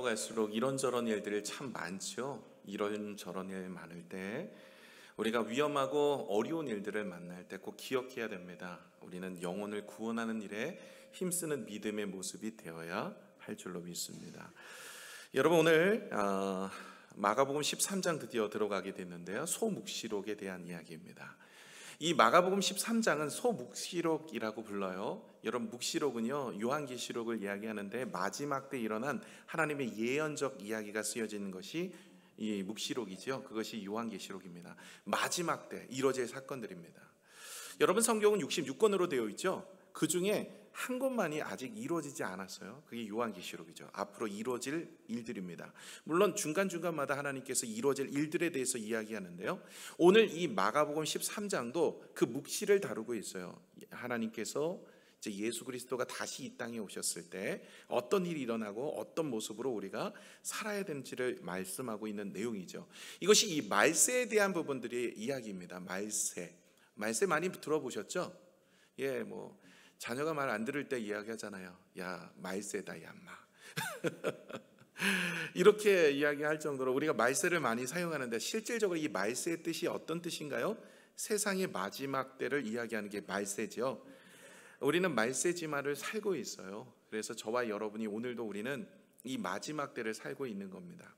갈수록 이런저런 일들이 참 많죠. 이런저런 일 많을 때 우리가 위험하고 어려운 일들을 만날 때 꼭 기억해야 됩니다. 우리는 영혼을 구원하는 일에 힘쓰는 믿음의 모습이 되어야 할 줄로 믿습니다. 여러분, 오늘 마가복음 13장 드디어 들어가게 됐는데요, 소묵시록에 대한 이야기입니다. 이 마가복음 13장은 소묵시록이라고 불러요. 여러분, 묵시록은요, 요한계시록을 이야기하는데 마지막 때 일어난 하나님의 예언적 이야기가 쓰여지는 것이 이 묵시록이죠. 그것이 요한계시록입니다. 마지막 때 이루어질 사건들입니다. 여러분, 성경은 66권으로 되어 있죠. 그 중에 한 권만이 아직 이루어지지 않았어요. 그게 요한계시록이죠. 앞으로 이루어질 일들입니다. 물론 중간중간마다 하나님께서 이루어질 일들에 대해서 이야기하는데요, 오늘 이 마가복음 13장도 그 묵시를 다루고 있어요. 하나님께서 이제 예수 그리스도가 다시 이 땅에 오셨을 때 어떤 일이 일어나고 어떤 모습으로 우리가 살아야 되는지를 말씀하고 있는 내용이죠. 이것이 이 말세에 대한 부분들의 이야기입니다. 말세 많이 들어보셨죠? 자녀가 말 안 들을 때 이야기하잖아요. 야, 말세다, 야, 마. 이렇게 이야기할 정도로 우리가 말세를 많이 사용하는데, 실질적으로 이 말세의 뜻이 어떤 뜻인가요? 세상의 마지막 때를 이야기하는 게 말세죠. 우리는 말세지마를 살고 있어요. 그래서 저와 여러분이 오늘도 우리는 이 마지막 때를 살고 있는 겁니다.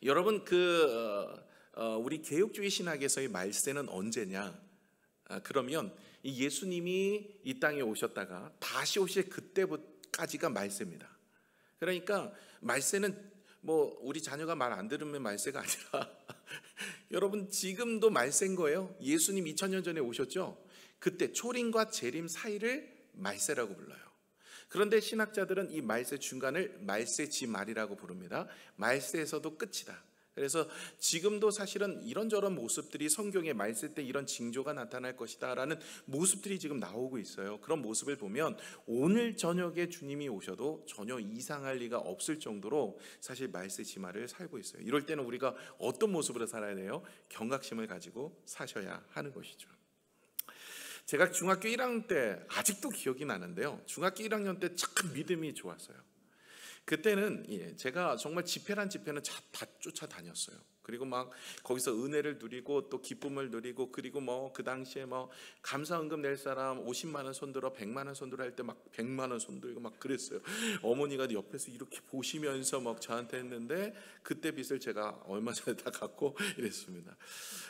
여러분, 우리 개혁주의 신학에서의 말세는 언제냐? 그러면 이 예수님이 이 땅에 오셨다가 다시 오실 그때까지가 말세입니다. 그러니까 말세는 우리 자녀가 말 안 들으면 말세가 아니라 여러분, 지금도 말세인 거예요. 예수님 2000년 전에 오셨죠. 그때 초림과 재림 사이를 말세라고 불러요. 그런데 신학자들은 이 말세 중간을 말세지말이라고 부릅니다. 말세에서도 끝이다. 그래서 지금도 사실은 이런저런 모습들이 성경의 말세 때 이런 징조가 나타날 것이다 라는 모습들이 지금 나오고 있어요. 그런 모습을 보면 오늘 저녁에 주님이 오셔도 전혀 이상할 리가 없을 정도로 사실 말세지말을 살고 있어요. 이럴 때는 우리가 어떤 모습으로 살아야 돼요? 경각심을 가지고 사셔야 하는 것이죠. 제가 중학교 1학년 때 아직도 기억이 나는데요, 중학교 1학년 때 참 믿음이 좋았어요. 그때는 제가 정말 집회는 다 쫓아다녔어요. 그리고 막 거기서 은혜를 누리고 또 기쁨을 누리고, 그리고 그 당시에 감사헌금 낼 사람 50만 원 손들어, 100만 원 손들어 할 때 막 100만 원 손들고 막 그랬어요. 어머니가 옆에서 이렇게 보시면서 막 저한테 했는데, 그때 빚을 제가 얼마 전에 다 갚고 이랬습니다.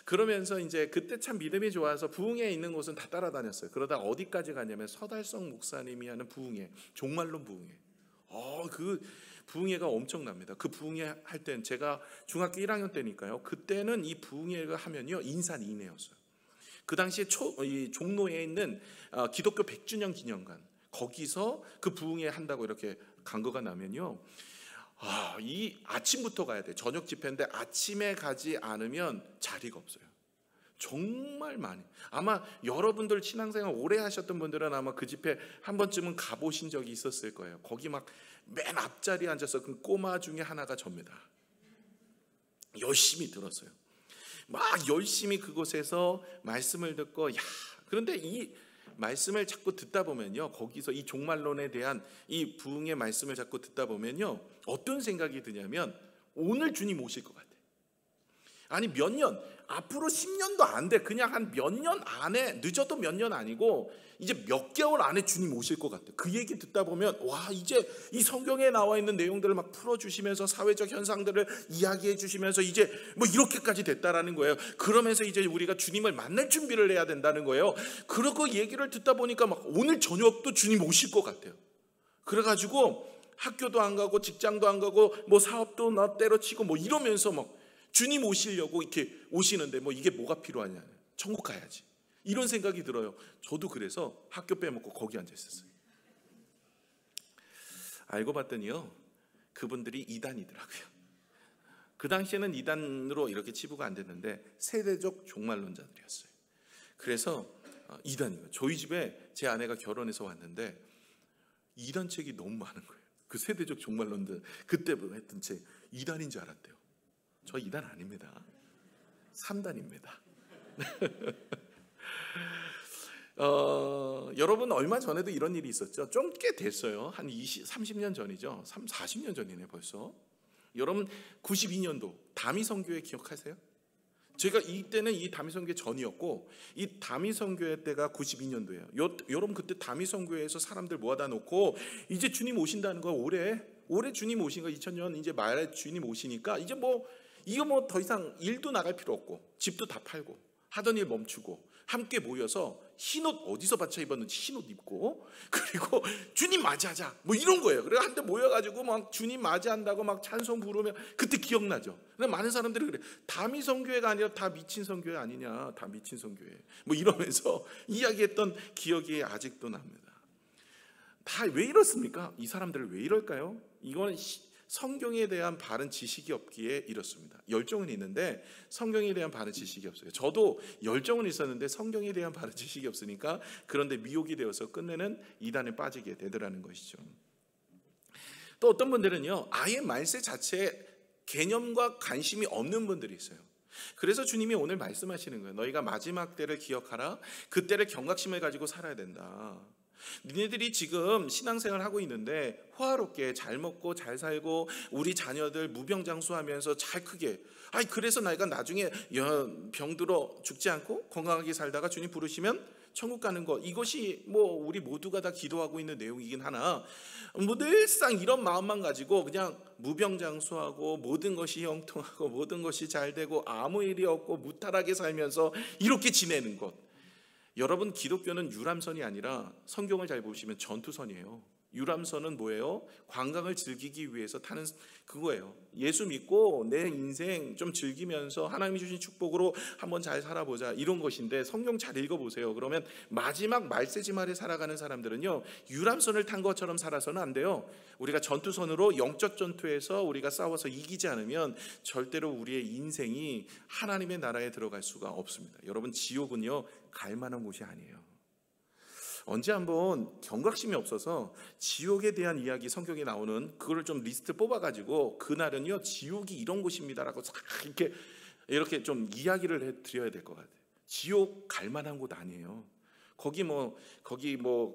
그러면서 이제 그때 참 믿음이 좋아서 부흥회에 있는 곳은 다 따라다녔어요. 그러다 어디까지 가냐면 서달성 목사님이 하는 부흥회, 종말론 부흥회. 그 부흥회가 엄청납니다. 그 부흥회 할 때는 제가 중학교 1학년 때니까요. 그때는 이 부흥회가 하면요, 인산 이내였어요. 그 당시에 이 종로에 있는 기독교 100주년 기념관, 거기서 그 부흥회 한다고 이렇게 간거가 나면요, 이 아침부터 가야 돼. 저녁 집회인데 아침에 가지 않으면 자리가 없어요. 정말 많이. 아마 여러분들 신앙생활 오래 하셨던 분들은 아마 그 집회 한 번쯤은 가보신 적이 있었을 거예요. 거기 막 맨 앞자리에 앉아서 그 꼬마 중에 하나가 접니다. 열심히 들었어요. 막 열심히 그곳에서 말씀을 듣고, 그런데 이 말씀을 자꾸 듣다 보면요, 거기서 이 종말론에 대한 이 부흥의 말씀을 자꾸 듣다 보면요, 어떤 생각이 드냐면 오늘 주님 오실 것 같아요. 아니, 몇 년, 앞으로 10년도 안 돼. 그냥 한 몇 년 안에, 늦어도 몇 년 아니고 이제 몇 개월 안에 주님 오실 것 같아. 그 얘기 듣다 보면 이제 이 성경에 나와 있는 내용들을 막 풀어주시면서 사회적 현상들을 이야기해 주시면서 이제 이렇게까지 됐다라는 거예요. 그러면서 이제 우리가 주님을 만날 준비를 해야 된다는 거예요. 그러고 얘기를 듣다 보니까 막 오늘 저녁도 주님 오실 것 같아요. 그래가지고 학교도 안 가고 직장도 안 가고 사업도 나 때려치고 이러면서 막 주님 오시려고 이렇게 오시는데 이게 뭐가 필요하냐, 천국 가야지, 이런 생각이 들어요. 저도 그래서 학교 빼먹고 거기 앉아 있었어요. 알고 봤더니요, 그분들이 이단이더라고요. 그 당시에는 이단으로 이렇게 치부가 안 됐는데 세대적 종말론자들이었어요. 그래서 이단이에요. 저희 집에 제 아내가 결혼해서 왔는데 이단 책이 너무 많은 거예요. 그 세대적 종말론자 그때 했던 책, 이단인 줄 알았대요. 저 2단 아닙니다. 3단입니다. 여러분 얼마 전에도 이런 일이 있었죠. 좀 꽤 됐어요. 한 30년 전이죠. 40년 전이네 벌써. 여러분 92년도 다미선교회 기억하세요? 제가 이때는 이 다미선교회 전이었고 이 다미선교회 때가 92년도예요. 여러분 그때 다미선교회에서 사람들 모아다 놓고 이제 주님 오신다는 거 올해 주님 오신 거 2000년 이제 말에 주님 오시니까 이제 이거 더 이상 일도 나갈 필요 없고 집도 다 팔고 하던 일 멈추고 함께 모여서 흰옷 어디서 받쳐 입었는지 흰옷 입고 그리고 주님 맞이하자 이런 거예요. 그래서 한때 모여가지고 막 주님 맞이한다고 막 찬송 부르면 그때 기억나죠. 근데 많은 사람들이 그래 다미 선교회가 아니라 다 미친 선교회 아니냐, 다 미친 선교회 이러면서 이야기했던 기억이 아직도 납니다. 다 왜 이렇습니까? 이 사람들은 왜 이럴까요? 이건 성경에 대한 바른 지식이 없기에 이렇습니다. 열정은 있는데 성경에 대한 바른 지식이 없어요. 저도 열정은 있었는데 성경에 대한 바른 지식이 없으니까 그런데 미혹이 되어서 끝내는 이단에 빠지게 되더라는 것이죠. 또 어떤 분들은요, 아예 말세 자체에 개념과 관심이 없는 분들이 있어요. 그래서 주님이 오늘 말씀하시는 거예요. 너희가 마지막 때를 기억하라. 그때를 경각심을 가지고 살아야 된다. 니네들이 지금 신앙생활을 하고 있는데 호화롭게 잘 먹고 잘 살고 우리 자녀들 무병장수하면서 잘 크게 그래서 내가 나중에 병들어 죽지 않고 건강하게 살다가 주님 부르시면 천국 가는 것, 이것이 우리 모두가 다 기도하고 있는 내용이긴 하나 늘상 이런 마음만 가지고 그냥 무병장수하고 모든 것이 형통하고 모든 것이 잘 되고 아무 일이 없고 무탈하게 살면서 이렇게 지내는 것, 여러분 기독교는 유람선이 아니라 성경을 잘 보시면 전투선이에요. 유람선은 뭐예요? 관광을 즐기기 위해서 타는 그거예요. 예수 믿고 내 인생 좀 즐기면서 하나님이 주신 축복으로 한번 잘 살아보자 이런 것인데 성경 잘 읽어보세요. 그러면 마지막 말세지말에 살아가는 사람들은요, 유람선을 탄 것처럼 살아서는 안 돼요. 우리가 전투선으로 영적 전투에서 우리가 싸워서 이기지 않으면 절대로 우리의 인생이 하나님의 나라에 들어갈 수가 없습니다. 여러분 지옥은요 갈 만한 곳이 아니에요. 언제 한번 경각심이 없어서 지옥에 대한 이야기 성경에 나오는 그거를 좀 리스트 뽑아가지고 그날은요 지옥이 이런 곳입니다라고 이렇게 좀 이야기를 해드려야 될 것 같아요. 지옥 갈 만한 곳 아니에요. 거기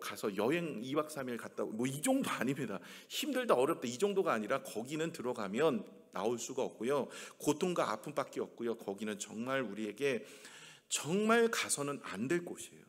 가서 여행 2박 3일 갔다 이 정도 아닙니다. 힘들다 어렵다 이 정도가 아니라 거기는 들어가면 나올 수가 없고요. 고통과 아픔밖에 없고요. 거기는 정말 우리에게 정말 가서는 안 될 곳이에요.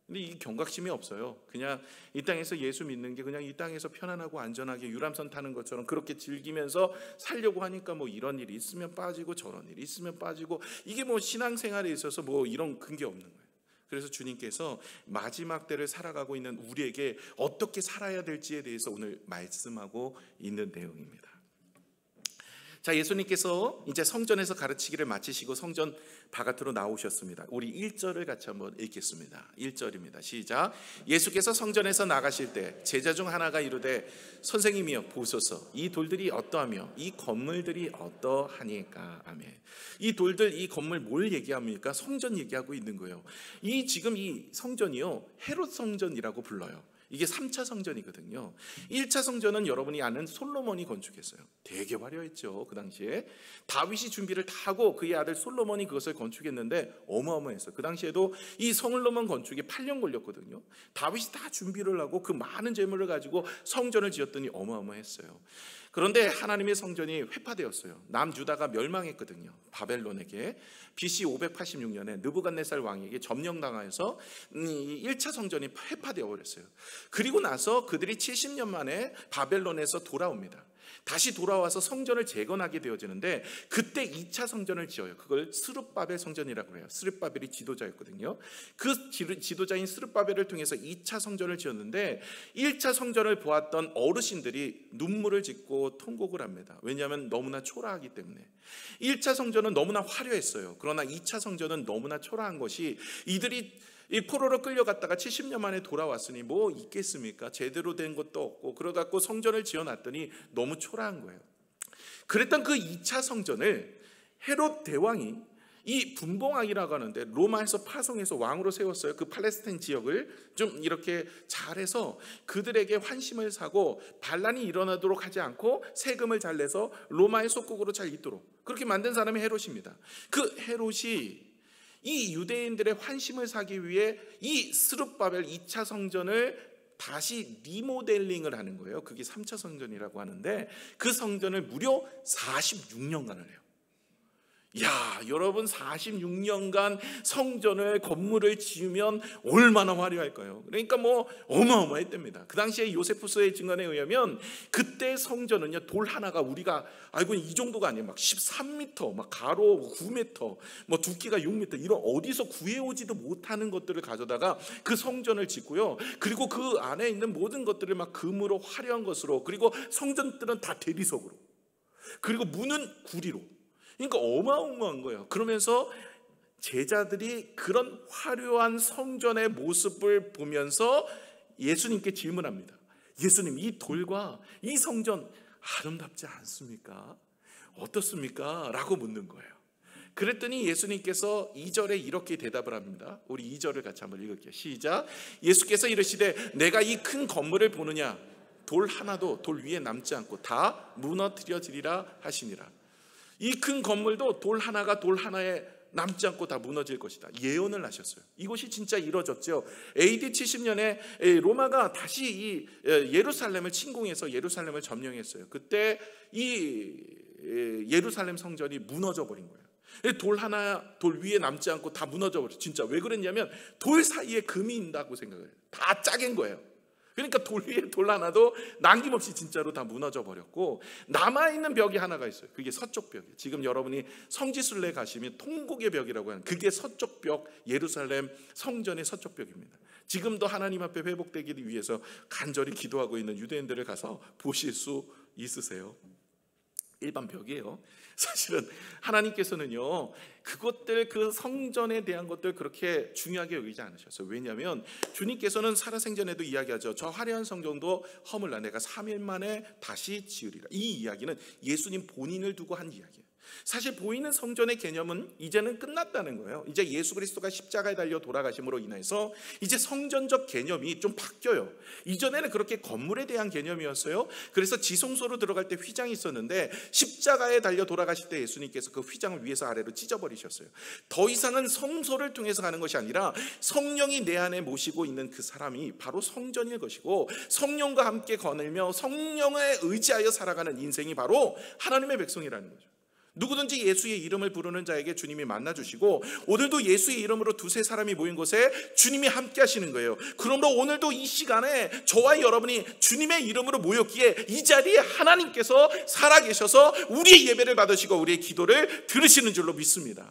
근데 이 경각심이 없어요. 그냥 이 땅에서 예수 믿는 게 그냥 이 땅에서 편안하고 안전하게 유람선 타는 것처럼 그렇게 즐기면서 살려고 하니까 이런 일이 있으면 빠지고 저런 일이 있으면 빠지고 이게 신앙생활에 있어서 이런 근게 없는 거예요. 그래서 주님께서 마지막 때를 살아가고 있는 우리에게 어떻게 살아야 될지에 대해서 오늘 말씀하고 있는 내용입니다. 자, 예수님께서 이제 성전에서 가르치기를 마치시고 성전 바깥으로 나오셨습니다. 우리 1절을 같이 한번 읽겠습니다. 1절입니다. 시작. 예수께서 성전에서 나가실 때 제자 중 하나가 이르되 선생님이여 보소서 이 돌들이 어떠하며 이 건물들이 어떠하니까. 아멘. 이 돌들 이 건물 뭘 얘기합니까? 성전 얘기하고 있는 거예요. 지금 이 성전이요 헤롯 성전이라고 불러요. 이게 3차 성전이거든요. 1차 성전은 여러분이 아는 솔로몬이 건축했어요. 되게 화려했죠. 그 당시에 다윗이 준비를 다 하고 그의 아들 솔로몬이 그것을 건축했는데 어마어마했어요. 그 당시에도 이 솔로몬 건축에 8년 걸렸거든요. 다윗이 다 준비를 하고 그 많은 재물을 가지고 성전을 지었더니 어마어마했어요. 그런데 하나님의 성전이 회파되었어요. 남유다가 멸망했거든요. 바벨론에게 BC 586년에 느부갓네살 왕에게 점령당하여서 1차 성전이 회파되어 버렸어요. 그리고 나서 그들이 70년 만에 바벨론에서 돌아옵니다. 다시 돌아와서 성전을 재건하게 되어지는데 그때 2차 성전을 지어요. 그걸 스룹바벨 성전이라고 해요. 스룹바벨이 지도자였거든요. 그 지도자인 스룹바벨을 통해서 2차 성전을 지었는데 1차 성전을 보았던 어르신들이 눈물을 짓고 통곡을 합니다. 왜냐하면 너무나 초라하기 때문에. 1차 성전은 너무나 화려했어요. 그러나 2차 성전은 너무나 초라한 것이 이들이 이 포로로 끌려갔다가 70년 만에 돌아왔으니 뭐 있겠습니까? 제대로 된 것도 없고 그래갖고 성전을 지어놨더니 너무 초라한 거예요. 그랬던 그 2차 성전을 헤롯 대왕이 이 분봉왕이라고 하는데 로마에서 파송해서 왕으로 세웠어요. 그 팔레스타인 지역을 좀 이렇게 잘해서 그들에게 환심을 사고 반란이 일어나도록 하지 않고 세금을 잘 내서 로마의 속국으로 잘 있도록 그렇게 만든 사람이 헤롯입니다. 그 헤롯이 이 유대인들의 환심을 사기 위해 이 스룹바벨 2차 성전을 다시 리모델링을 하는 거예요. 그게 3차 성전이라고 하는데 그 성전을 무려 46년간을 해요. 야, 여러분 46년간 성전을 건물을 지으면 얼마나 화려할까요? 그러니까 뭐 어마어마했답니다. 그 당시에 요세푸스의 증언에 의하면 그때 성전은요, 돌 하나가 우리가 알고 있는 이 정도가 아니에요. 막 13m, 막 가로 9m, 뭐 두께가 6m, 이런 어디서 구해오지도 못하는 것들을 가져다가 그 성전을 짓고요. 그리고 그 안에 있는 모든 것들을 막 금으로 화려한 것으로, 그리고 성전들은 다 대리석으로, 그리고 문은 구리로. 그러니까 어마어마한 거예요. 그러면서 제자들이 그런 화려한 성전의 모습을 보면서 예수님께 질문합니다. 예수님, 이 돌과 이 성전 아름답지 않습니까? 어떻습니까? 라고 묻는 거예요. 그랬더니 예수님께서 2절에 이렇게 대답을 합니다. 우리 2절을 같이 한번 읽을게요. 시작. 예수께서 이르시되 내가 이 큰 건물을 보느냐? 돌 하나도 돌 위에 남지 않고 다 무너뜨려지리라 하시니라. 이 큰 건물도 돌 하나가 돌 하나에 남지 않고 다 무너질 것이다. 예언을 하셨어요. 이것이 진짜 이루어졌죠. AD 70년에 로마가 다시 이 예루살렘을 침공해서 예루살렘을 점령했어요. 그때 이 예루살렘 성전이 무너져 버린 거예요. 돌 하나 돌 위에 남지 않고 다 무너져 버렸어요. 진짜 왜 그랬냐면 돌 사이에 금이 있다고 생각해요. 다 짜갠 거예요. 그러니까 돌 위에 돌 하나도 남김없이 진짜로 다 무너져 버렸고, 남아있는 벽이 하나가 있어요. 그게 서쪽 벽이에요. 지금 여러분이 성지순례 가시면 통곡의 벽이라고 하는, 그게 서쪽 벽, 예루살렘 성전의 서쪽 벽입니다. 지금도 하나님 앞에 회복되기를 위해서 간절히 기도하고 있는 유대인들을 가서 보실 수 있으세요. 일반 벽이에요. 사실은 하나님께서는요, 그것들, 그 성전에 대한 것들 그렇게 중요하게 여기지 않으셨어요. 왜냐하면 주님께서는 살아생전에도 이야기하죠. 저 화려한 성전도 허물라 내가 3일 만에 다시 지으리라. 이 이야기는 예수님 본인을 두고 한 이야기예요. 사실 보이는 성전의 개념은 이제는 끝났다는 거예요. 이제 예수 그리스도가 십자가에 달려 돌아가심으로 인해서 이제 성전적 개념이 좀 바뀌어요. 이전에는 그렇게 건물에 대한 개념이었어요. 그래서 지성소로 들어갈 때 휘장이 있었는데 십자가에 달려 돌아가실 때 예수님께서 그 휘장을 위에서 아래로 찢어버리셨어요. 더 이상은 성소를 통해서 가는 것이 아니라 성령이 내 안에 모시고 있는 그 사람이 바로 성전일 것이고, 성령과 함께 거닐며 성령에 의지하여 살아가는 인생이 바로 하나님의 백성이라는 거죠. 누구든지 예수의 이름을 부르는 자에게 주님이 만나주시고, 오늘도 예수의 이름으로 두세 사람이 모인 곳에 주님이 함께 하시는 거예요. 그러므로 오늘도 이 시간에 저와 여러분이 주님의 이름으로 모였기에 이 자리에 하나님께서 살아계셔서 우리의 예배를 받으시고 우리의 기도를 들으시는 줄로 믿습니다.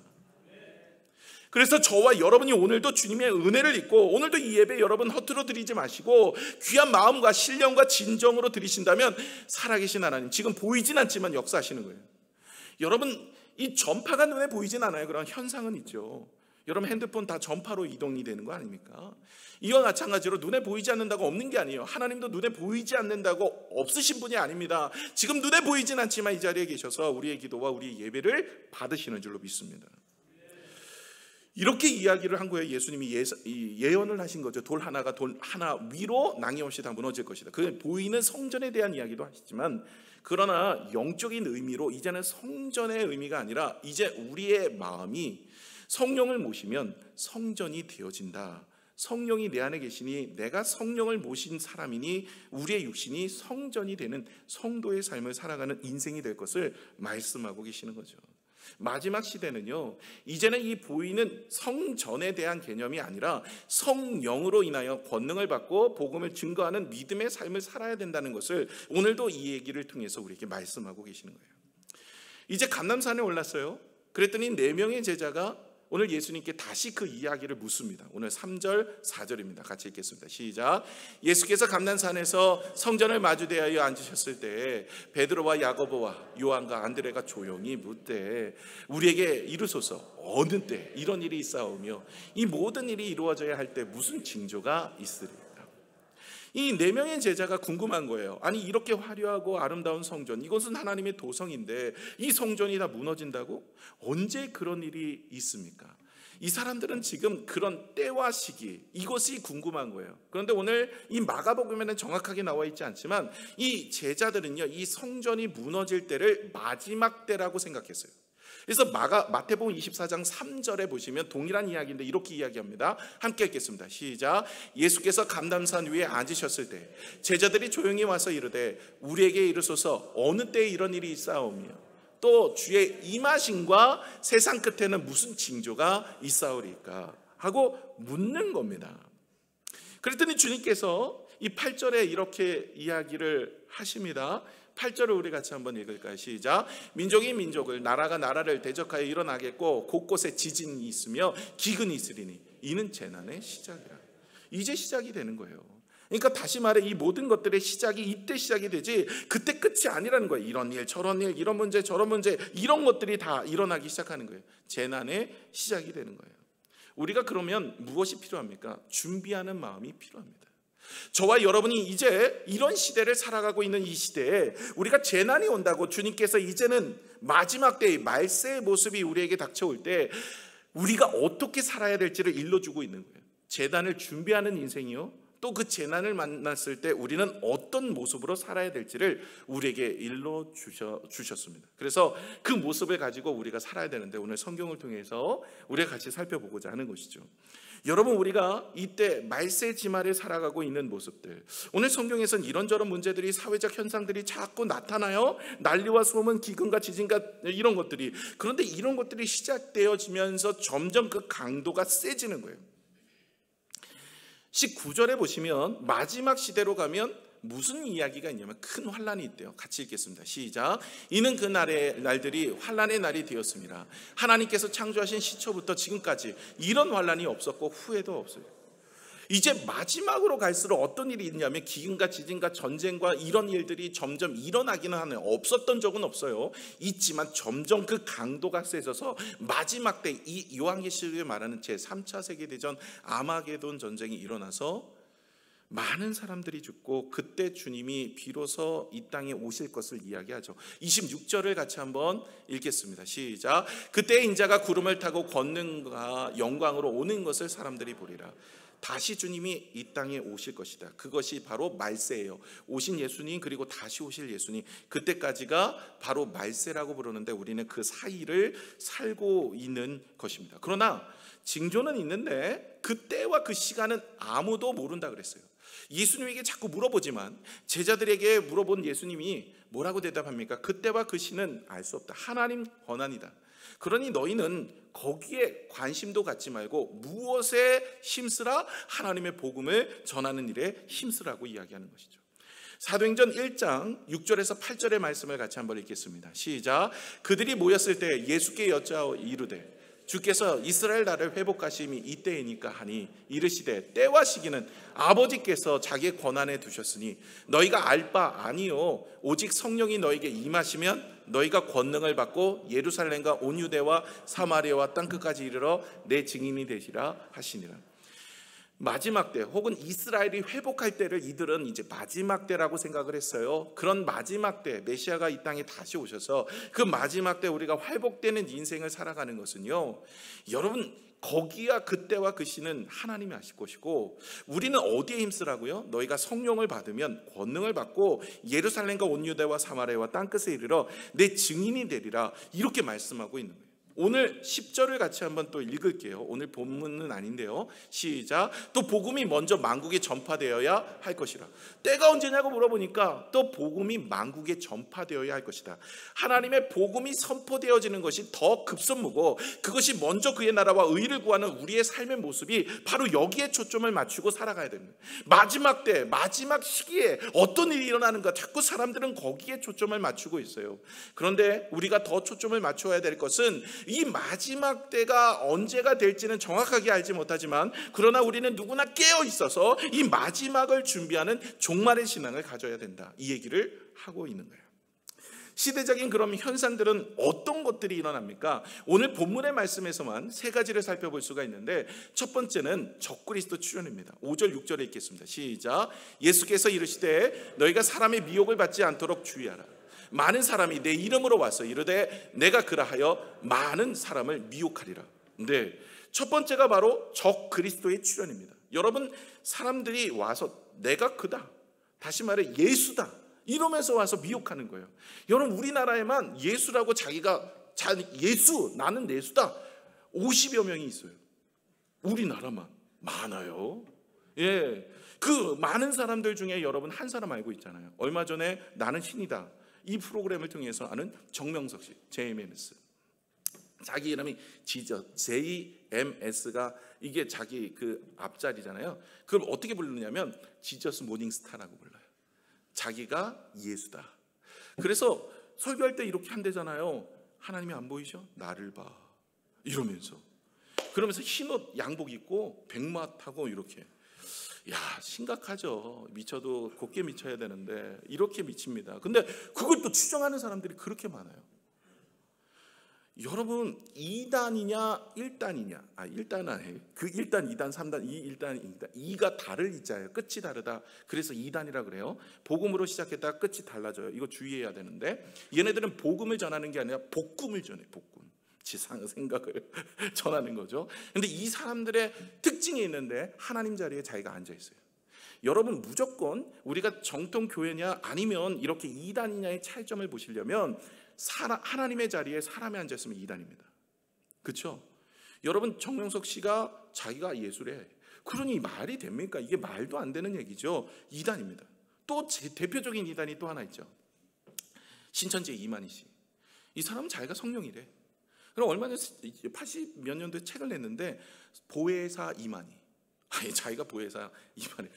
그래서 저와 여러분이 오늘도 주님의 은혜를 입고 오늘도 이 예배 여러분 허투루 드리지 마시고 귀한 마음과 신령과 진정으로 드리신다면 살아계신 하나님, 지금 보이진 않지만 역사하시는 거예요. 여러분, 이 전파가 눈에 보이진 않아요. 그런 현상은 있죠. 여러분 핸드폰 다 전파로 이동이 되는 거 아닙니까? 이와 마찬가지로 눈에 보이지 않는다고 없는 게 아니에요. 하나님도 눈에 보이지 않는다고 없으신 분이 아닙니다. 지금 눈에 보이진 않지만 이 자리에 계셔서 우리의 기도와 우리의 예배를 받으시는 줄로 믿습니다. 이렇게 이야기를 한 거예요. 예수님이 예언을 하신 거죠. 돌 하나가 돌 하나 위로 낭임없이 다 무너질 것이다. 그 보이는 성전에 대한 이야기도 하시지만, 그러나 영적인 의미로 이제는 성전의 의미가 아니라 이제 우리의 마음이 성령을 모시면 성전이 되어진다. 성령이 내 안에 계시니 내가 성령을 모신 사람이니 우리의 육신이 성전이 되는 성도의 삶을 살아가는 인생이 될 것을 말씀하고 계시는 거죠. 마지막 시대는요, 이제는 이 보이는 성전에 대한 개념이 아니라 성령으로 인하여 권능을 받고 복음을 증거하는 믿음의 삶을 살아야 된다는 것을 오늘도 이 얘기를 통해서 우리에게 말씀하고 계시는 거예요. 이제 감람산에 올랐어요. 그랬더니 4명의 제자가 오늘 예수님께 다시 그 이야기를 묻습니다. 오늘 3절 4절입니다. 같이 읽겠습니다. 시작. 예수께서 감난산에서 성전을 마주대하여 앉으셨을 때 베드로와 야고보와 요한과 안드레가 조용히 묻되 우리에게 이르소서 어느 때 이런 일이 있사오며 이 모든 일이 이루어져야 할 때 무슨 징조가 있으리까? 이 4명의 제자가 궁금한 거예요. 아니 이렇게 화려하고 아름다운 성전, 이것은 하나님의 도성인데 이 성전이 다 무너진다고? 언제 그런 일이 있습니까? 이 사람들은 지금 그런 때와 시기, 이것이 궁금한 거예요. 그런데 오늘 이 마가복음에는 정확하게 나와 있지 않지만 이 제자들은요, 이 성전이 무너질 때를 마지막 때라고 생각했어요. 그래서 마태복음 24장 3절에 보시면 동일한 이야기인데 이렇게 이야기합니다. 함께 읽겠습니다. 시작. 예수께서 감람산 위에 앉으셨을 때 제자들이 조용히 와서 이르되 우리에게 이르소서 어느 때에 이런 일이 있사오며 또 주의 임하심과 세상 끝에는 무슨 징조가 있사오리까 하고 묻는 겁니다. 그랬더니 주님께서 이 8절에 이렇게 이야기를 하십니다. 8절을 우리 같이 한번 읽을까요? 시작. 민족이 민족을, 나라가 나라를 대적하여 일어나겠고 곳곳에 지진이 있으며 기근이 있으리니 이는 재난의 시작이라. 이제 시작이 되는 거예요. 그러니까 다시 말해 이 모든 것들의 시작이 이때 시작이 되지 그때 끝이 아니라는 거예요. 이런 일 저런 일 이런 문제 저런 문제 이런 것들이 다 일어나기 시작하는 거예요. 재난의 시작이 되는 거예요. 우리가 그러면 무엇이 필요합니까? 준비하는 마음이 필요합니다. 저와 여러분이 이제 이런 시대를 살아가고 있는 이 시대에 우리가 재난이 온다고 주님께서 이제는 마지막 때의 말세의 모습이 우리에게 닥쳐올 때 우리가 어떻게 살아야 될지를 일러주고 있는 거예요. 재난을 준비하는 인생이요, 또 그 재난을 만났을 때 우리는 어떤 모습으로 살아야 될지를 우리에게 일러주셨습니다. 그래서 그 모습을 가지고 우리가 살아야 되는데 오늘 성경을 통해서 우리가 같이 살펴보고자 하는 것이죠. 여러분, 우리가 이때 말세 지말에 살아가고 있는 모습들, 오늘 성경에서는 이런저런 문제들이, 사회적 현상들이 자꾸 나타나요. 난리와 소문, 기근과 지진과 이런 것들이. 그런데 이런 것들이 시작되어지면서 점점 그 강도가 세지는 거예요. 19절에 보시면 마지막 시대로 가면 무슨 이야기가 있냐면 큰 환란이 있대요. 같이 읽겠습니다. 시작. 이는 그 날들이 환란의 날이 되었습니다. 하나님께서 창조하신 시초부터 지금까지 이런 환란이 없었고 후에도 없어요. 이제 마지막으로 갈수록 어떤 일이 있냐면 기근과 지진과 전쟁과 이런 일들이 점점 일어나기는 하네요. 없었던 적은 없어요. 있지만 점점 그 강도가 세져서 마지막 때 이 요한계시록에 말하는 제3차 세계대전 아마게돈 전쟁이 일어나서 많은 사람들이 죽고 그때 주님이 비로소 이 땅에 오실 것을 이야기하죠. 26절을 같이 한번 읽겠습니다. 시작. 그때 인자가 구름을 타고 권능과 영광으로 오는 것을 사람들이 보리라. 다시 주님이 이 땅에 오실 것이다. 그것이 바로 말세예요. 오신 예수님, 그리고 다시 오실 예수님, 그때까지가 바로 말세라고 부르는데 우리는 그 사이를 살고 있는 것입니다. 그러나 징조는 있는데 그때와 그 시간은 아무도 모른다 그랬어요. 예수님에게 자꾸 물어보지만 제자들에게 물어본 예수님이 뭐라고 대답합니까? 그때와 그 시는 알 수 없다. 하나님 권한이다. 그러니 너희는 거기에 관심도 갖지 말고 무엇에 힘쓰라? 하나님의 복음을 전하는 일에 힘쓰라고 이야기하는 것이죠. 사도행전 1장 6절에서 8절의 말씀을 같이 한번 읽겠습니다. 시작. 그들이 모였을 때 예수께 여짜오 이르되 주께서 이스라엘 나라를 회복하심이 이때이니까 하니 이르시되 때와 시기는 아버지께서 자기의 권한에 두셨으니 너희가 알 바 아니요 오직 성령이 너에게 임하시면 너희가 권능을 받고 예루살렘과 온 유대와 사마리아와 땅끝까지 이르러 내 증인이 되시라 하시니라. 마지막 때 혹은 이스라엘이 회복할 때를 이들은 이제 마지막 때라고 생각을 했어요. 그런 마지막 때 메시아가 이 땅에 다시 오셔서 그 마지막 때 우리가 회복되는 인생을 살아가는 것은요, 여러분 거기야 그때와 그 시는 하나님이 아실 것이고 우리는 어디에 힘쓰라고요? 너희가 성령을 받으면 권능을 받고 예루살렘과 온 유대와 사마리아와 땅끝에 이르러 내 증인이 되리라, 이렇게 말씀하고 있는 거예요. 오늘 10절을 같이 한번 또 읽을게요. 오늘 본문은 아닌데요. 시작. 또 복음이 먼저 만국에 전파되어야 할 것이라. 때가 언제냐고 물어보니까 또 복음이 만국에 전파되어야 할 것이다. 하나님의 복음이 선포되어지는 것이 더 급선무고 그것이 먼저 그의 나라와 의를 구하는 우리의 삶의 모습이 바로 여기에 초점을 맞추고 살아가야 됩니다. 마지막 때, 마지막 시기에 어떤 일이 일어나는가 자꾸 사람들은 거기에 초점을 맞추고 있어요. 그런데 우리가 더 초점을 맞춰야 될 것은 이 마지막 때가 언제가 될지는 정확하게 알지 못하지만 그러나 우리는 누구나 깨어 있어서 이 마지막을 준비하는 종말의 신앙을 가져야 된다, 이 얘기를 하고 있는 거예요. 시대적인 그런 현상들은 어떤 것들이 일어납니까? 오늘 본문의 말씀에서만 세 가지를 살펴볼 수가 있는데 첫 번째는 적그리스도 출현입니다. 5절 6절에 읽겠습니다. 시작. 예수께서 이르시되 너희가 사람의 미혹을 받지 않도록 주의하라. 많은 사람이 내 이름으로 와서 이르되 내가 그라하여 많은 사람을 미혹하리라. 네, 첫 번째가 바로 적그리스도의 출현입니다. 여러분, 사람들이 와서 내가 그다, 다시 말해 예수다 이러면서 와서 미혹하는 거예요. 여러분, 우리나라에만 예수라고 자기가 예수, 나는 예수다. 50여 명이 있어요. 우리나라만. 많아요. 예. 그 많은 사람들 중에 여러분 한 사람 알고 있잖아요. 얼마 전에 나는 신이다. 이 프로그램을 통해서 아는 정명석 씨, JMS. 자기 이름이 JMS가 이게 자기 그 앞자리잖아요. 그걸 어떻게 부르느냐면 지저스 모닝스타라고 불러요. 자기가 예수다. 그래서 설교할 때 이렇게 한대잖아요. 하나님이 안 보이셔? 나를 봐. 이러면서. 그러면서 흰옷 양복 입고 백마 타고 이렇게. 야, 심각하죠. 미쳐도 곱게 미쳐야 되는데 이렇게 미칩니다. 근데 그걸 또 추정하는 사람들이 그렇게 많아요. 여러분 2단이냐 1단이냐? 1단 아니에요. 그 1단, 2단, 3단, 1단입니다. 2가 다를 이자예요. 끝이 다르다. 그래서 2단이라 그래요. 복음으로 시작했다가 끝이 달라져요. 이거 주의해야 되는데 얘네들은 복음을 전하는 게 아니라 복금을 전해. 복금. 지상 생각을 전하는 거죠. 근데 이 사람들의 특징이 있는데 하나님 자리에 자기가 앉아 있어요. 여러분 무조건 우리가 정통 교회냐 아니면 이렇게 2단이냐의 차이점을 보시려면 하나님의 자리에 사람이 앉아 있으면 2단입니다. 그렇죠? 여러분 정명석 씨가 자기가 예수래. 그러니 말이 됩니까? 이게 말도 안 되는 얘기죠. 2단입니다. 또 대표적인 2단이 또 하나 있죠. 신천지의 이만희 씨. 이 사람은 자기가 성령이래. 그럼 얼마 전에 80 몇 년도에 책을 냈는데 보혜사 이만희. 아니 자기가 보혜사 이만희.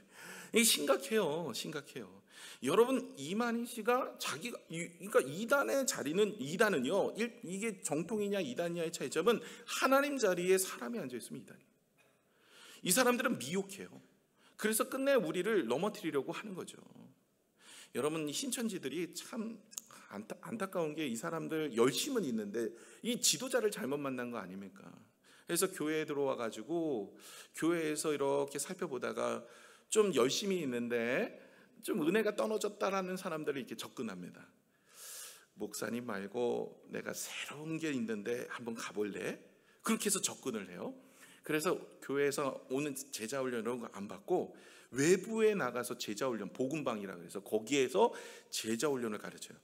이게 심각해요. 여러분 이만희 씨가 자기가 그러니까 2단의 자리는 2단은요. 이게 정통이냐 2단이냐의 차이점은 하나님 자리에 사람이 앉아 있으면 2단이에요. 이 사람들은 미혹해요. 그래서 끝내 우리를 넘어뜨리려고 하는 거죠. 여러분 신천지들이 참 안타까운 게 이 사람들 열심은 있는데 이 지도자를 잘못 만난 거 아닙니까? 그래서 교회에 들어와 가지고 교회에서 이렇게 살펴보다가 좀 열심히 있는데 좀 은혜가 떨어졌다라는 사람들이 이렇게 접근합니다. 목사님 말고 내가 새로운 게 있는데 한번 가볼래? 그렇게 해서 접근을 해요. 그래서 교회에서 오는 제자 훈련 이런 거 안 받고 외부에 나가서 제자 훈련, 복음방이라고 해서 거기에서 제자 훈련을 가르쳐요.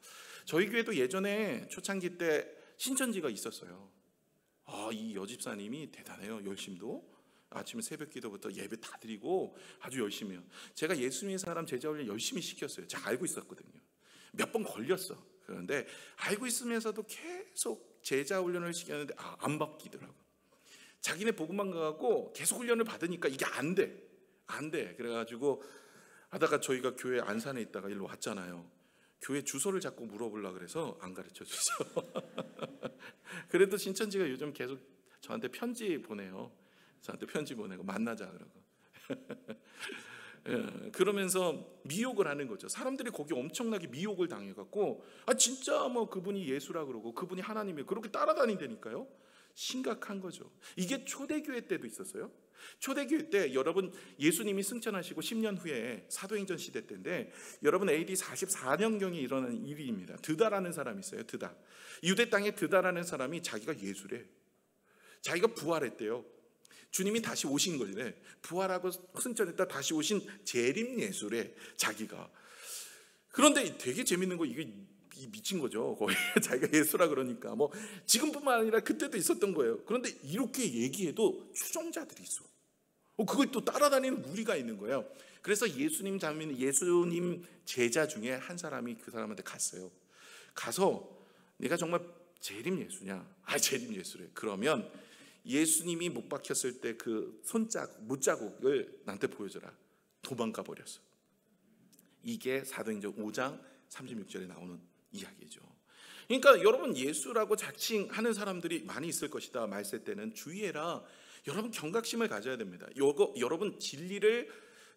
저희 교회도 예전에 초창기 때 신천지가 있었어요. 이 여집사님이 대단해요. 열심도 아침에 새벽 기도부터 예배 다 드리고 아주 열심히 해요. 제가 예수 믿는 사람 제자 훈련 열심히 시켰어요. 제가 알고 있었거든요. 몇 번 걸렸어. 그런데 알고 있으면서도 계속 제자 훈련을 시켰는데 안 바뀌더라고. 자기네 복음방 가고 계속 훈련을 받으니까 이게 안 돼. 그래가지고 하다가 저희가 교회 안산에 있다가 일로 왔잖아요. 교회 주소를 자꾸 물어보려고 그래서 안 가르쳐 주죠. 그래도 신천지가 요즘 계속 저한테 편지 보내요. 저한테 편지 보내고 만나자 그러고. 그러면서 미혹을 하는 거죠. 사람들이 거기 엄청나게 미혹을 당해갖고 진짜 뭐 그분이 예수라 그러고 그분이 하나님이에요. 그렇게 따라다닌다니까요. 심각한 거죠. 이게 초대교회 때도 있었어요. 초대교회 때 여러분 예수님이 승천하시고 10년 후에 사도행전 시대 때인데 여러분 AD 44년경에 일어난 일입니다. 드다라는 사람이 있어요. 드다. 유대 땅에 드다라는 사람이 자기가 예수래. 자기가 부활했대요. 주님이 다시 오신 거래. 부활하고 승천했다 다시 오신 재림 예수래. 자기가. 그런데 되게 재밌는 거 이게 미친 거죠. 거의 자기가 예수라 그러니까 뭐 지금뿐만 아니라 그때도 있었던 거예요. 그런데 이렇게 얘기해도 추종자들이 있어. 그걸 또 따라다니는 무리가 있는 거예요. 그래서 예수님 제자 중에 한 사람이 그 사람한테 갔어요. 가서 내가 정말 재림 예수냐? 재림 예수래. 그러면 예수님이 못 박혔을 때 그 못자국을 나한테 보여줘라. 도망가 버렸어. 이게 사도행전 5장 36절에 나오는 이야기죠. 그러니까 여러분 예수라고 자칭하는 사람들이 많이 있을 것이다. 말세 때는 주의해라. 여러분 경각심을 가져야 됩니다. 여러분 진리를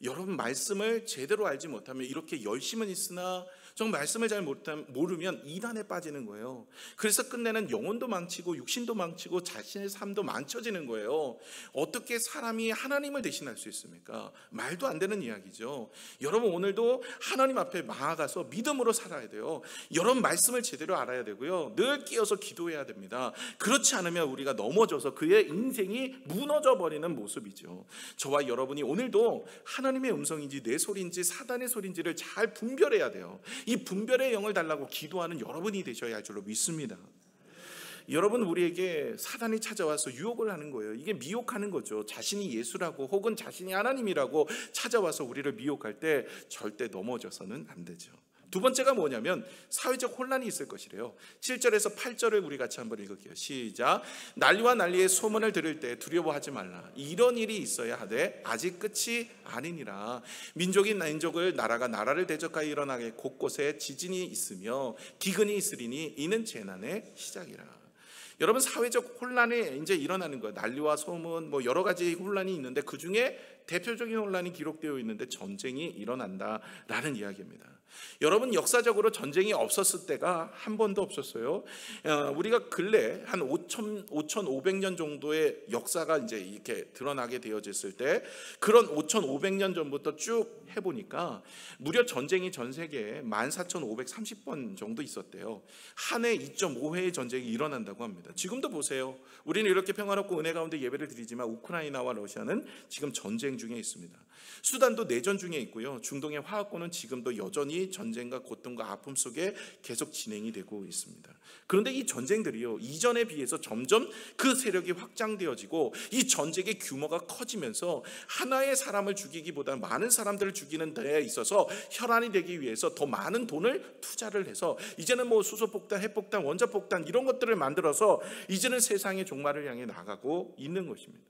여러분 말씀을 제대로 알지 못하면 이렇게 열심은 있으나 정 말씀을 잘 모르면 이단에 빠지는 거예요. 그래서 끝내는 영혼도 망치고 육신도 망치고 자신의 삶도 망쳐지는 거예요. 어떻게 사람이 하나님을 대신할 수 있습니까? 말도 안 되는 이야기죠. 여러분 오늘도 하나님 앞에 나아가서 믿음으로 살아야 돼요. 여러분 말씀을 제대로 알아야 되고요. 늘 끼어서 기도해야 됩니다. 그렇지 않으면 우리가 넘어져서 그의 인생이 무너져 버리는 모습이죠. 저와 여러분이 오늘도 하나님의 음성인지 내 소리인지 사단의 소리인지를 잘 분별해야 돼요. 이 분별의 영을 달라고 기도하는 여러분이 되셔야 할 줄로 믿습니다. 여러분, 우리에게 사단이 찾아와서 유혹을 하는 거예요. 이게 미혹하는 거죠. 자신이 예수라고 혹은 자신이 하나님이라고 찾아와서 우리를 미혹할 때 절대 넘어져서는 안 되죠. 두 번째가 뭐냐면 사회적 혼란이 있을 것이래요. 7절에서 8절을 우리 같이 한번 읽을게요. 시작. 난리와 난리의 소문을 들을 때 두려워하지 말라. 이런 일이 있어야 하되 아직 끝이 아니니라. 민족이 민족을, 나라가 나라를 대적하여 일어나게 곳곳에 지진이 있으며 기근이 있으리니 이는 재난의 시작이라. 여러분, 사회적 혼란이 이제 일어나는 거예요. 난리와 소문, 여러 가지 혼란이 있는데 그 중에 대표적인 혼란이 기록되어 있는데 전쟁이 일어난다라는 이야기입니다. 여러분, 역사적으로 전쟁이 없었을 때가 한 번도 없었어요. 우리가 근래 한 5,500년 정도의 역사가 이제 이렇게 드러나게 되어졌을 때, 그런 5,500년 전부터 쭉 해보니까 무려 전쟁이 전 세계에 14,530번 정도 있었대요. 한 해 2.5회의 전쟁이 일어난다고 합니다. 지금도 보세요. 우리는 이렇게 평화롭고 은혜 가운데 예배를 드리지만 우크라이나와 러시아는 지금 전쟁 중에 있습니다. 수단도 내전 중에 있고요. 중동의 화학고는 지금도 여전히 전쟁과 고통과 아픔 속에 계속 진행이 되고 있습니다. 그런데 이 전쟁들이요, 이전에 비해서 점점 그 세력이 확장되어지고 이 전쟁의 규모가 커지면서 하나의 사람을 죽이기보다는 많은 사람들을 죽이는 데에 있어서 혈안이 되기 위해서 더 많은 돈을 투자를 해서 이제는 수소폭탄, 핵폭탄, 원자폭탄 이런 것들을 만들어서 이제는 세상의 종말을 향해 나가고 있는 것입니다.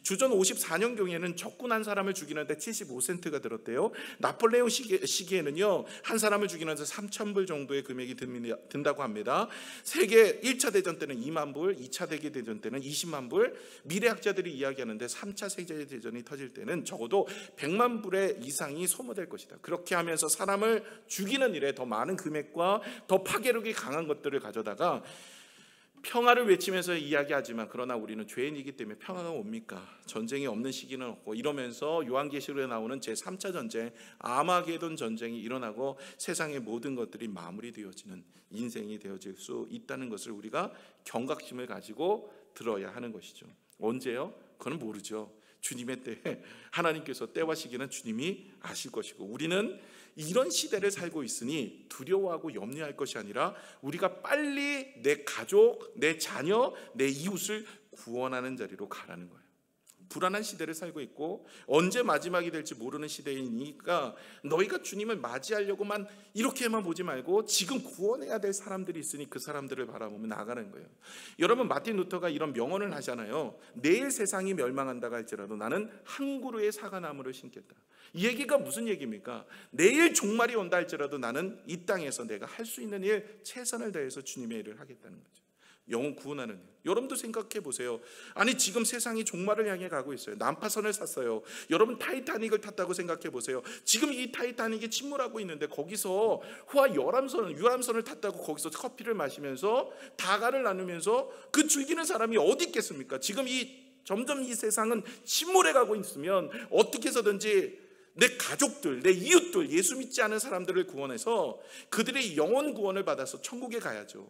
주전 54년경에는 적군한 사람을 죽이는데 75센트가 들었대요. 나폴레옹 시기에는요, 한 사람을 죽이는데 3,000불 정도의 금액이 든다고 합니다. 세계 1차 대전 때는 2만 불, 2차 세계대전 때는 20만 불, 미래학자들이 이야기하는데 3차 세계대전이 터질 때는 적어도 100만 불의 이상이 소모될 것이다. 그렇게 하면서 사람을 죽이는 일에 더 많은 금액과 더 파괴력이 강한 것들을 가져다가 평화를 외치면서 이야기하지만, 그러나 우리는 죄인이기 때문에 평화가 옵니까? 전쟁이 없는 시기는 없고, 이러면서 요한계시록에 나오는 제3차 전쟁, 아마게돈 전쟁이 일어나고 세상의 모든 것들이 마무리되어지는 인생이 되어질 수 있다는 것을 우리가 경각심을 가지고 들어야 하는 것이죠. 언제요? 그건 모르죠. 주님의 때에, 하나님께서 때와 시기는 주님이 아실 것이고, 우리는 이런 시대를 살고 있으니 두려워하고 염려할 것이 아니라 우리가 빨리 내 가족, 내 자녀, 내 이웃을 구원하는 자리로 가라는 거예요. 불안한 시대를 살고 있고 언제 마지막이 될지 모르는 시대이니까 너희가 주님을 맞이하려고만 이렇게만 보지 말고 지금 구원해야 될 사람들이 있으니 그 사람들을 바라보며 나가는 거예요. 여러분, 마틴 루터가 이런 명언을 하잖아요. 내일 세상이 멸망한다고 할지라도 나는 한 그루의 사과나무를 심겠다. 이 얘기가 무슨 얘기입니까? 내일 종말이 온다 할지라도 나는 이 땅에서 내가 할 수 있는 일, 최선을 다해서 주님의 일을 하겠다는 거죠. 영혼 구원하는 일. 여러분도 생각해 보세요. 아니, 지금 세상이 종말을 향해 가고 있어요. 난파선을 샀어요. 여러분, 타이타닉을 탔다고 생각해 보세요. 지금 이 타이타닉이 침몰하고 있는데 거기서 유람선을 탔다고 거기서 커피를 마시면서 다가를 나누면서 그 즐기는 사람이 어디 있겠습니까? 지금 점점 이 세상은 침몰해 가고 있으면 어떻게 해서든지 내 가족들, 내 이웃들, 예수 믿지 않은 사람들을 구원해서 그들의 영혼 구원을 받아서 천국에 가야죠.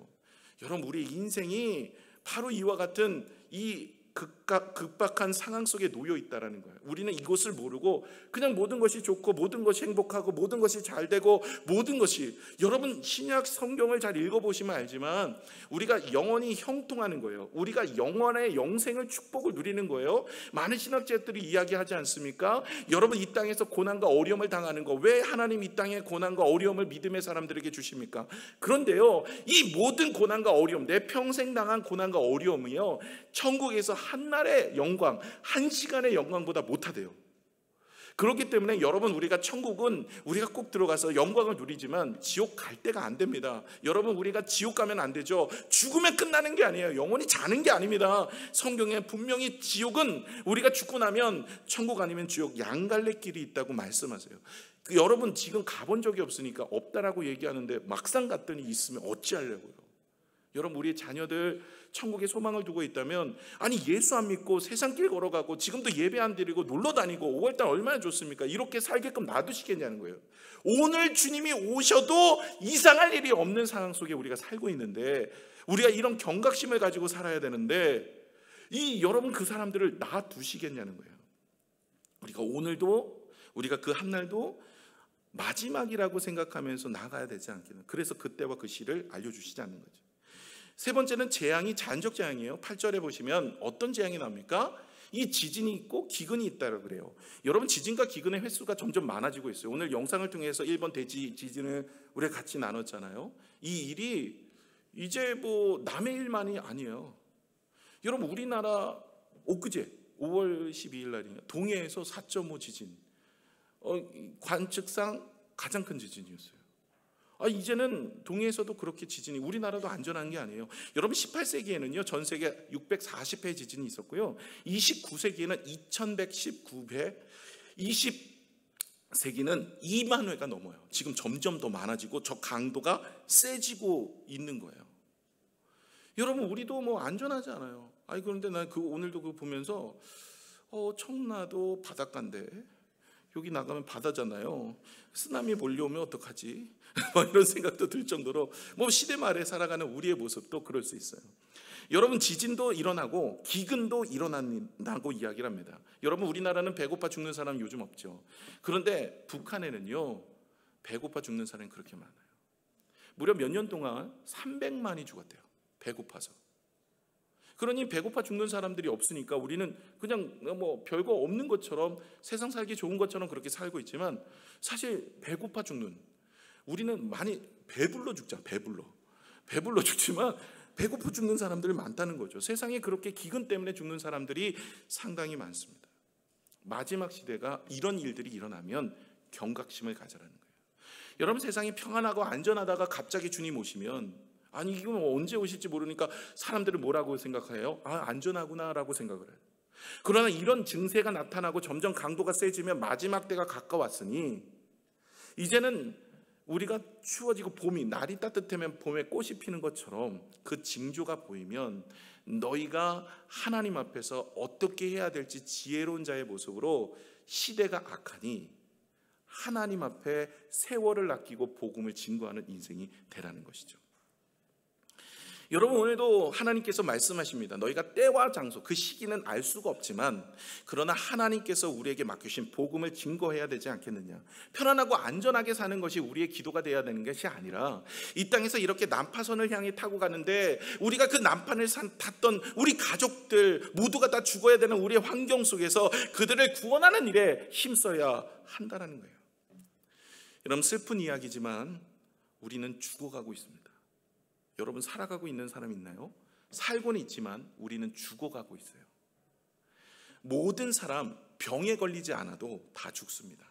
여러분, 우리 인생이 바로 이와 같은 이 급박한 상황 속에 놓여 있다라는 거예요. 우리는 이것을 모르고 그냥 모든 것이 좋고 모든 것이 행복하고 모든 것이 잘 되고 모든 것이, 여러분 신약 성경을 잘 읽어보시면 알지만 우리가 영원히 형통하는 거예요. 우리가 영원의 영생을 축복을 누리는 거예요. 많은 신학자들이 이야기하지 않습니까? 여러분, 이 땅에서 고난과 어려움을 당하는 거, 왜 하나님 이 땅에 고난과 어려움을 믿음의 사람들에게 주십니까? 그런데요, 이 모든 고난과 어려움, 내 평생 당한 고난과 어려움이요, 천국에서 한날의 영광, 한 시간의 영광보다 못하대요. 그렇기 때문에 여러분, 우리가 천국은 우리가 꼭 들어가서 영광을 누리지만 지옥 갈 때가 안 됩니다. 여러분, 우리가 지옥 가면 안 되죠. 죽으면 끝나는 게 아니에요. 영원히 자는 게 아닙니다. 성경에 분명히 지옥은 우리가 죽고 나면 천국 아니면 지옥, 양갈래길이 있다고 말씀하세요. 여러분, 지금 가본 적이 없으니까 없다라고 얘기하는데 막상 갔더니 있으면 어찌하려고요? 여러분, 우리의 자녀들 천국에 소망을 두고 있다면, 아니 예수 안 믿고 세상 길 걸어가고 지금도 예배 안 드리고 놀러 다니고 5월달 얼마나 좋습니까? 이렇게 살게끔 놔두시겠냐는 거예요. 오늘 주님이 오셔도 이상할 일이 없는 상황 속에 우리가 살고 있는데, 우리가 이런 경각심을 가지고 살아야 되는데 여러분, 그 사람들을 놔두시겠냐는 거예요. 우리가 오늘도, 우리가 그 한날도 마지막이라고 생각하면서 나가야 되지 않겠나. 그래서 그때와 그 시를 알려주시지 않는 거죠. 세 번째는 재앙이 잔적 재앙이에요. 8절에 보시면 어떤 재앙이 나옵니까? 이 지진이 있고 기근이 있다고 그래요. 여러분, 지진과 기근의 횟수가 점점 많아지고 있어요. 오늘 영상을 통해서 일본 대지 지진을 우리가 같이 나눴잖아요. 이 일이 이제 뭐 남의 일만이 아니에요. 여러분, 우리나라 엊그제 5월 12일 날이요, 동해에서 4.5 지진, 관측상 가장 큰 지진이었어요. 이제는 동해에서도 그렇게 지진이, 우리나라도 안전한 게 아니에요. 여러분, 18세기에는요 전 세계 640회의 지진이 있었고요, 29세기에는 2119회, 20세기는 2만 회가 넘어요. 지금 점점 더 많아지고 저 강도가 세지고 있는 거예요. 여러분, 우리도 뭐 안전하지 않아요. 그런데 난 오늘도 그거 보면서 청라도 바닷가인데 여기 나가면 바다잖아요. 쓰나미 몰려오면 어떡하지? 이런 생각도 들 정도로 시대 말에 살아가는 우리의 모습도 그럴 수 있어요. 여러분, 지진도 일어나고 기근도 일어난다고 이야기를 합니다. 여러분, 우리나라는 배고파 죽는 사람 요즘 없죠. 그런데 북한에는요 배고파 죽는 사람이 그렇게 많아요. 무려 몇 년 동안 300만이 죽었대요. 배고파서. 그러니 배고파 죽는 사람들이 없으니까 우리는 그냥 별거 없는 것처럼, 세상 살기 좋은 것처럼 그렇게 살고 있지만, 사실 배고파 죽는, 우리는 많이 배불러 죽잖아. 배불러 죽지만 배고파 죽는 사람들이 많다는 거죠. 세상에 그렇게 기근 때문에 죽는 사람들이 상당히 많습니다. 마지막 시대가 이런 일들이 일어나면 경각심을 가져라는 거예요. 여러분, 세상이 평안하고 안전하다가 갑자기 주님 오시면, 이건 언제 오실지 모르니까 사람들은 뭐라고 생각해요? 안전하구나라고 생각을 해요. 그러나 이런 증세가 나타나고 점점 강도가 세지면 마지막 때가 가까웠으니, 이제는 우리가 추워지고 날이 따뜻하면 봄에 꽃이 피는 것처럼 그 징조가 보이면 너희가 하나님 앞에서 어떻게 해야 될지 지혜로운 자의 모습으로, 시대가 악하니 하나님 앞에 세월을 아끼고 복음을 증거하는 인생이 되라는 것이죠. 여러분, 오늘도 하나님께서 말씀하십니다. 너희가 때와 장소, 그 시기는 알 수가 없지만 그러나 하나님께서 우리에게 맡기신 복음을 증거해야 되지 않겠느냐. 편안하고 안전하게 사는 것이 우리의 기도가 되어야 되는 것이 아니라, 이 땅에서 이렇게 난파선을 향해 타고 가는데 우리가 그 난판을 탔던 우리 가족들 모두가 다 죽어야 되는 우리의 환경 속에서 그들을 구원하는 일에 힘써야 한다는 거예요. 여러분, 슬픈 이야기지만 우리는 죽어가고 있습니다. 여러분, 살아가고 있는 사람 있나요? 살고는 있지만 우리는 죽어가고 있어요. 모든 사람 병에 걸리지 않아도 다 죽습니다.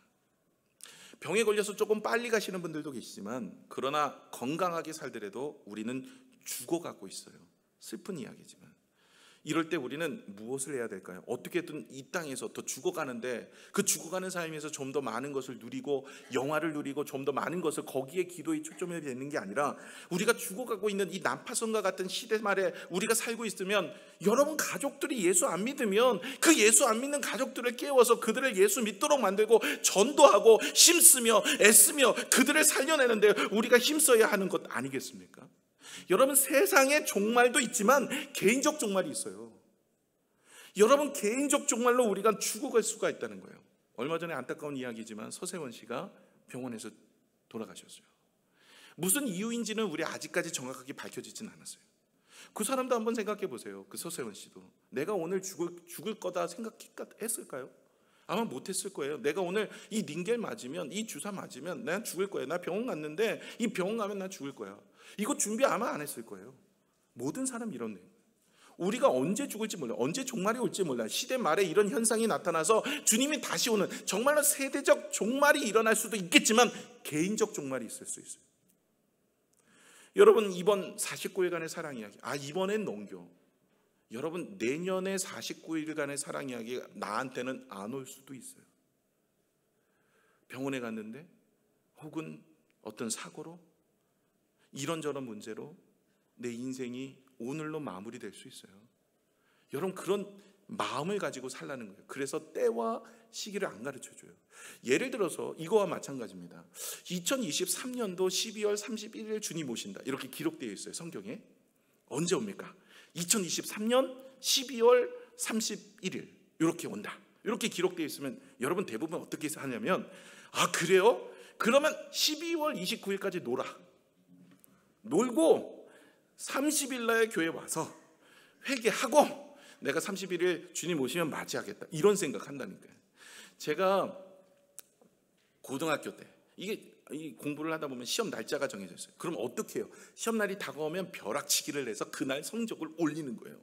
병에 걸려서 조금 빨리 가시는 분들도 계시지만, 그러나 건강하게 살더라도 우리는 죽어가고 있어요. 슬픈 이야기지만. 이럴 때 우리는 무엇을 해야 될까요? 어떻게든 이 땅에서 더 죽어가는데, 그 죽어가는 삶에서 좀 더 많은 것을 누리고 영화를 누리고 좀 더 많은 것을, 거기에 기도에 초점이 되는 게 아니라, 우리가 죽어가고 있는 이 난파선과 같은 시대 말에 우리가 살고 있으면, 여러분 가족들이 예수 안 믿으면 그 예수 안 믿는 가족들을 깨워서 그들을 예수 믿도록 만들고 전도하고 힘쓰며 애쓰며 그들을 살려내는데 우리가 힘써야 하는 것 아니겠습니까? 여러분, 세상에 종말도 있지만 개인적 종말이 있어요. 여러분, 개인적 종말로 우리가 죽어갈 수가 있다는 거예요. 얼마 전에 안타까운 이야기지만 서세원 씨가 병원에서 돌아가셨어요. 무슨 이유인지는 우리 아직까지 정확하게 밝혀지진 않았어요. 그 사람도 한번 생각해 보세요. 그 서세원 씨도 내가 오늘 죽을 거다 생각했을까요? 아마 못했을 거예요. 내가 오늘 이 닌겔 맞으면, 이 주사 맞으면 난 죽을 거야. 나 병원 갔는데 이 병원 가면 난 죽을 거야. 이거 준비 아마 안 했을 거예요. 모든 사람이 이런 거예요. 우리가 언제 죽을지 몰라, 언제 종말이 올지 몰라. 시대 말에 이런 현상이 나타나서 주님이 다시 오는, 정말로 세대적 종말이 일어날 수도 있겠지만 개인적 종말이 있을 수 있어요. 여러분, 이번 49일간의 사랑 이야기, 이번엔 넘겨. 여러분, 내년에 49일간의 사랑 이야기가 나한테는 안 올 수도 있어요. 병원에 갔는데, 혹은 어떤 사고로, 이런저런 문제로 내 인생이 오늘로 마무리될 수 있어요. 여러분, 그런 마음을 가지고 살라는 거예요. 그래서 때와 시기를 안 가르쳐줘요. 예를 들어서 이거와 마찬가지입니다. 2023년도 12월 31일 주님 오신다, 이렇게 기록되어 있어요, 성경에. 언제 옵니까? 2023년 12월 31일 이렇게 온다, 이렇게 기록되어 있으면 여러분 대부분 어떻게 하냐면, 그래요? 그러면 12월 29일까지 놀고 30일 날 교회 와서 회개하고 내가 31일 주님 오시면 맞이하겠다, 이런 생각한다니까요. 제가 고등학교 때 이 공부를 하다 보면 시험 날짜가 정해져 있어요. 그럼 어떻게 해요? 시험 날이 다가오면 벼락치기를 해서 그날 성적을 올리는 거예요.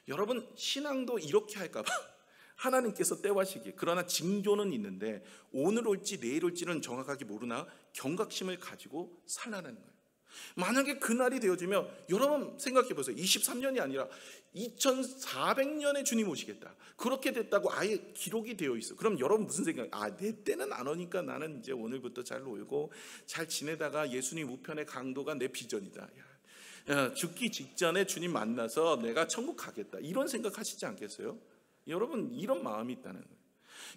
여러분, 신앙도 이렇게 할까 봐 하나님께서 때와 시기, 그러나 징조는 있는데 오늘 올지 내일 올지는 정확하게 모르나 경각심을 가지고 살라는 거예요. 만약에 그날이 되어지면 여러분 생각해 보세요. 23년이 아니라 2400년에 주님 오시겠다, 그렇게 됐다고 아예 기록이 되어 있어. 그럼 여러분 무슨 생각? 내 때는 안 오니까 나는 이제 오늘부터 잘 놀고 잘 지내다가 예수님 우편의 강도가 내 비전이다. 죽기 직전에 주님 만나서 내가 천국 가겠다, 이런 생각 하시지 않겠어요? 여러분, 이런 마음이 있다는 거예요.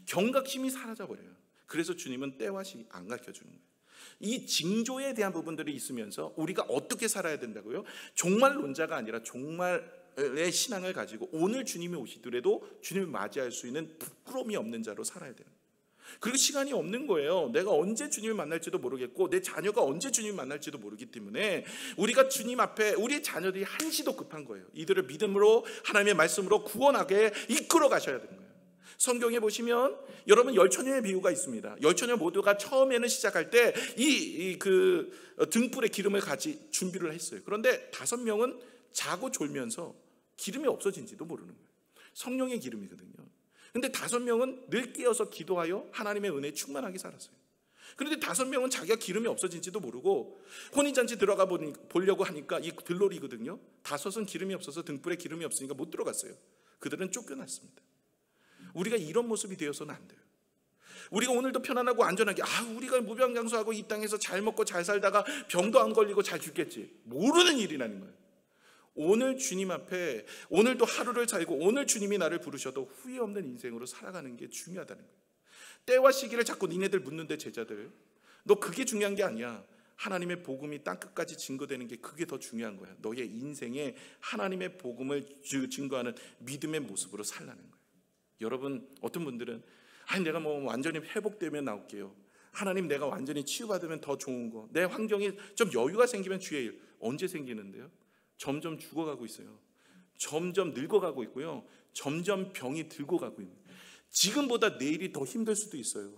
경각심이 사라져버려요. 그래서 주님은 때와 시기 안 가르쳐주는 거예요. 이 징조에 대한 부분들이 있으면서 우리가 어떻게 살아야 된다고요? 종말론자가 아니라 종말의 신앙을 가지고 오늘 주님이 오시더라도 주님을 맞이할 수 있는 부끄러움이 없는 자로 살아야 돼요. 그리고 시간이 없는 거예요. 내가 언제 주님을 만날지도 모르겠고 내 자녀가 언제 주님을 만날지도 모르기 때문에 우리가 주님 앞에 우리 자녀들이 한시도 급한 거예요. 이들을 믿음으로 하나님의 말씀으로 구원하게 이끌어 가셔야 되는 거예요. 성경에 보시면 여러분 열처녀의 비유가 있습니다. 열처녀 모두가 처음에는 시작할 때 그 등불에 기름을 같이 준비를 했어요. 그런데 5명은 자고 졸면서 기름이 없어진지도 모르는 거예요. 성령의 기름이거든요. 근데 5명은 늘 깨어서 기도하여 하나님의 은혜에 충만하게 살았어요. 그런데 5명은 자기가 기름이 없어진지도 모르고 혼인잔치 들어가 보려고 하니까 이 들놀이거든요. 5은 기름이 없어서 등불에 기름이 없으니까 못 들어갔어요. 그들은 쫓겨났습니다. 우리가 이런 모습이 되어서는 안 돼요. 우리가 오늘도 편안하고 안전하게 우리가 무병장수하고 이 땅에서 잘 먹고 잘 살다가 병도 안 걸리고 잘 죽겠지, 모르는 일이라는 거예요. 오늘 주님 앞에 오늘도 하루를 살고 오늘 주님이 나를 부르셔도 후회 없는 인생으로 살아가는 게 중요하다는 거예요. 때와 시기를 자꾸 니네들 묻는데 제자들, 너 그게 중요한 게 아니야. 하나님의 복음이 땅끝까지 증거되는 게 그게 더 중요한 거야. 너의 인생에 하나님의 복음을 증거하는 믿음의 모습으로 살라는 거예요. 여러분, 어떤 분들은 내가 완전히 회복되면 나올게요. 하나님, 내가 완전히 치유받으면 더 좋은 거, 내 환경이 좀 여유가 생기면 주의 일. 언제 생기는데요? 점점 죽어가고 있어요. 점점 늙어가고 있고요. 점점 병이 들고 가고 있는. 지금보다 내일이 더 힘들 수도 있어요.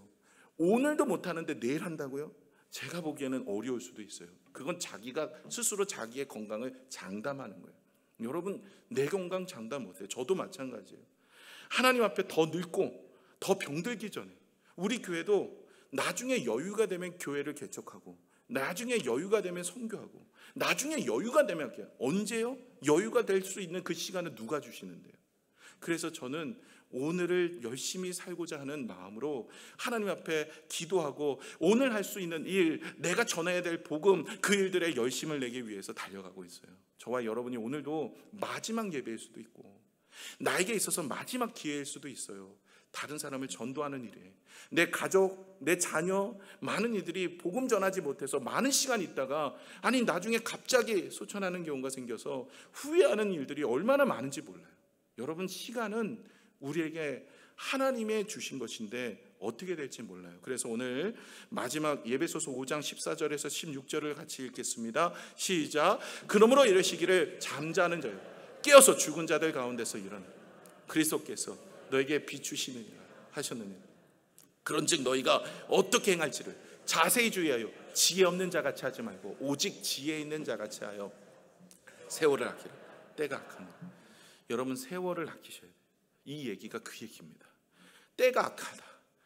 오늘도 못하는데 내일 한다고요? 제가 보기에는 어려울 수도 있어요. 그건 자기가 스스로 자기의 건강을 장담하는 거예요. 여러분, 내 건강 장담 못해요. 저도 마찬가지예요. 하나님 앞에 더 늙고 더 병들기 전에 우리 교회도 나중에 여유가 되면 교회를 개척하고 나중에 여유가 되면 선교하고 나중에 여유가 되면 할게요. 언제요? 여유가 될 수 있는 그 시간은 누가 주시는데요? 그래서 저는 오늘을 열심히 살고자 하는 마음으로 하나님 앞에 기도하고 오늘 할 수 있는 일, 내가 전해야 될 복음, 그 일들에 열심을 내기 위해서 달려가고 있어요. 저와 여러분이 오늘도 마지막 예배일 수도 있고 나에게 있어서 마지막 기회일 수도 있어요. 다른 사람을 전도하는 일에 내 가족, 내 자녀, 많은 이들이 복음 전하지 못해서 많은 시간 있다가 나중에 갑자기 소천하는 경우가 생겨서 후회하는 일들이 얼마나 많은지 몰라요. 여러분, 시간은 우리에게 하나님의 주신 것인데 어떻게 될지 몰라요. 그래서 오늘 마지막 예배소서 5장 14절에서 16절을 같이 읽겠습니다. 시작. 그러므로 이러시기를 잠자는 자요 깨어서 죽은 자들 가운데서 일어나 그리스도께서 너에게 비추시느니라 하셨느니라. 그런즉 너희가 어떻게 행할지를 자세히 주의하여 지혜 없는 자같이 하지 말고 오직 지혜 있는 자같이 하여 세월을 아끼라. 때가 악하니라. 여러분, 세월을 아끼셔야 돼요. 이 얘기가 그 얘기입니다. 때가 악하다.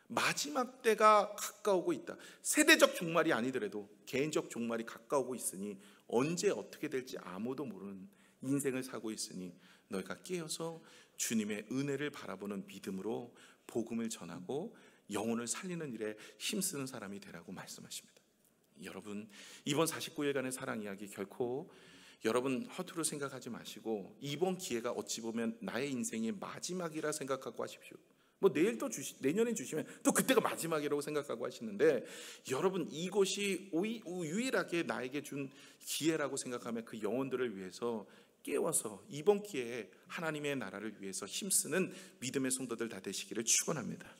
마지막 때가 가까우고 있다. 세대적 종말이 아니더라도 개인적 종말이 가까우고 있으니 언제 어떻게 될지 아무도 모르는 인생을 살고 있으니 너희가 깨어서 주님의 은혜를 바라보는 믿음으로 복음을 전하고 영혼을 살리는 일에 힘쓰는 사람이 되라고 말씀하십니다. 여러분, 이번 49일간의 사랑 이야기 결코 여러분 허투루 생각하지 마시고 이번 기회가 어찌 보면 나의 인생의 마지막이라 생각하고 하십시오. 내일 또 내년에 주시면 또 그때가 마지막이라고 생각하고 하시는데, 여러분, 이것이 유일하게 나에게 준 기회라고 생각하면 그 영혼들을 위해서 깨워서 이번 기회에 하나님의 나라를 위해서 힘쓰는 믿음의 성도들 다 되시기를 축원합니다.